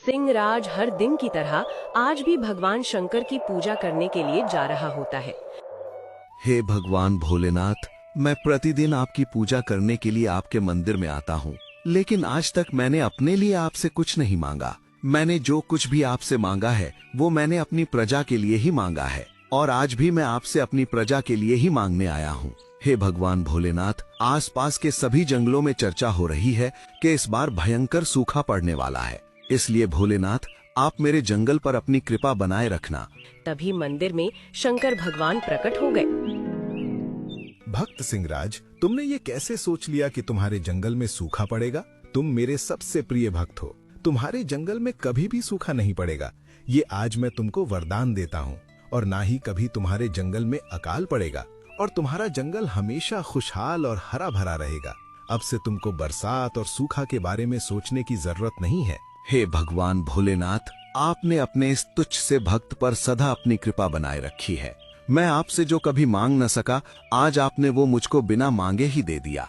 सिंहराज हर दिन की तरह आज भी भगवान शंकर की पूजा करने के लिए जा रहा होता है। हे भगवान भोलेनाथ, मैं प्रतिदिन आपकी पूजा करने के लिए आपके मंदिर में आता हूँ, लेकिन आज तक मैंने अपने लिए आपसे कुछ नहीं मांगा। मैंने जो कुछ भी आपसे मांगा है वो मैंने अपनी प्रजा के लिए ही मांगा है, और आज भी मैं आपसे अपनी प्रजा के लिए ही मांगने आया हूँ। हे भगवान भोलेनाथ, आसपास के सभी जंगलों में चर्चा हो रही है कि इस बार भयंकर सूखा पड़ने वाला है, इसलिए भोलेनाथ आप मेरे जंगल पर अपनी कृपा बनाए रखना। तभी मंदिर में शंकर भगवान प्रकट हो गए। भक्त सिंहराज, तुमने ये कैसे सोच लिया कि तुम्हारे जंगल में सूखा पड़ेगा? तुम मेरे सबसे प्रिय भक्त हो, तुम्हारे जंगल में कभी भी सूखा नहीं पड़ेगा। ये आज मैं तुमको वरदान देता हूँ। और ना ही कभी तुम्हारे जंगल में अकाल पड़ेगा, और तुम्हारा जंगल हमेशा खुशहाल और हरा भरा रहेगा। अब से तुमको बरसात और सूखा के बारे में सोचने की जरूरत नहीं है। हे भगवान भोलेनाथ, आपने अपने इस तुच्छ से भक्त पर सदा अपनी कृपा बनाए रखी है। मैं आपसे जो कभी मांग न सका, आज आपने वो मुझको बिना मांगे ही दे दिया।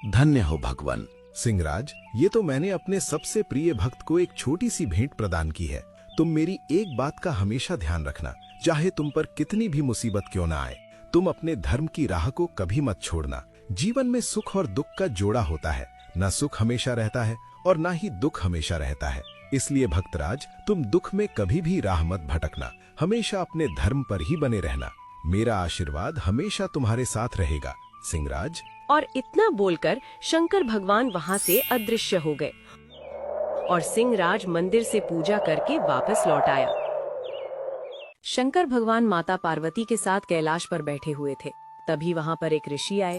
धन्य हो भगवान। सिंहराज, ये तो मैंने अपने सबसे प्रिय भक्त को एक छोटी सी भेंट प्रदान की है। तुम मेरी एक बात का हमेशा ध्यान रखना, चाहे तुम पर कितनी भी मुसीबत क्यों ना आए, तुम अपने धर्म की राह को कभी मत छोड़ना। जीवन में सुख और दुख का जोड़ा होता है, न सुख हमेशा रहता है और ना ही दुख हमेशा रहता है। इसलिए भक्तराज, तुम दुख में कभी भी राह मत भटकना, हमेशा अपने धर्म पर ही बने रहना। मेरा आशीर्वाद हमेशा तुम्हारे साथ रहेगा सिंहराज। और इतना बोलकर शंकर भगवान वहां से अदृश्य हो गए और सिंहराज मंदिर से पूजा करके वापस लौट आया। शंकर भगवान माता पार्वती के साथ कैलाश पर बैठे हुए थे। तभी वहां पर एक ऋषि आए।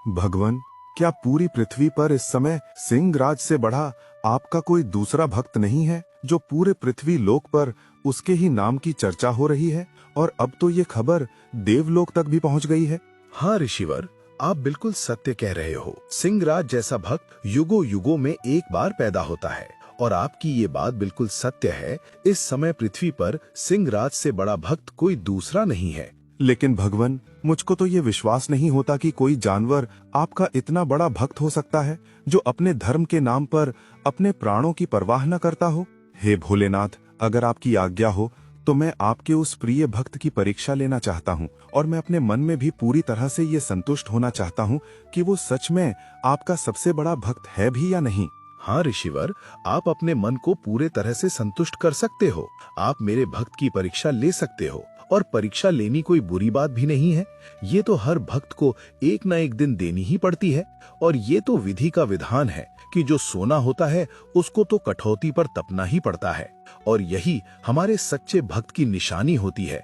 भगवान, क्या पूरी पृथ्वी पर इस समय सिंहराज से बढ़ा आपका कोई दूसरा भक्त नहीं है, जो पूरे पृथ्वी लोक पर उसके ही नाम की चर्चा हो रही है? और अब तो ये खबर देवलोक तक भी पहुंच गई है। हाँ ऋषिवर, आप बिल्कुल सत्य कह रहे हो। सिंहराज जैसा भक्त युगों युगों में एक बार पैदा होता है, और आपकी ये बात बिल्कुल सत्य है। इस समय पृथ्वी पर सिंहराज से बड़ा भक्त कोई दूसरा नहीं है। लेकिन भगवान, मुझको तो ये विश्वास नहीं होता कि कोई जानवर आपका इतना बड़ा भक्त हो सकता है, जो अपने धर्म के नाम पर अपने प्राणों की परवाह न करता हो। हे भोलेनाथ, अगर आपकी आज्ञा हो तो मैं आपके उस प्रिय भक्त की परीक्षा लेना चाहता हूँ, और मैं अपने मन में भी पूरी तरह से ये संतुष्ट होना चाहता हूँ कि वो सच में आपका सबसे बड़ा भक्त है भी या नहीं। हाँ ऋषिवर, आप अपने मन को पूरे तरह से संतुष्ट कर सकते हो। आप मेरे भक्त की परीक्षा ले सकते हो, और परीक्षा लेनी कोई बुरी बात भी नहीं है। ये तो हर भक्त को एक न एक दिन देनी ही पड़ती है, और ये तो विधि का विधान है कि जो सोना होता है उसको तो कठौती पर तपना ही पड़ता है, और यही हमारे सच्चे भक्त की निशानी होती है।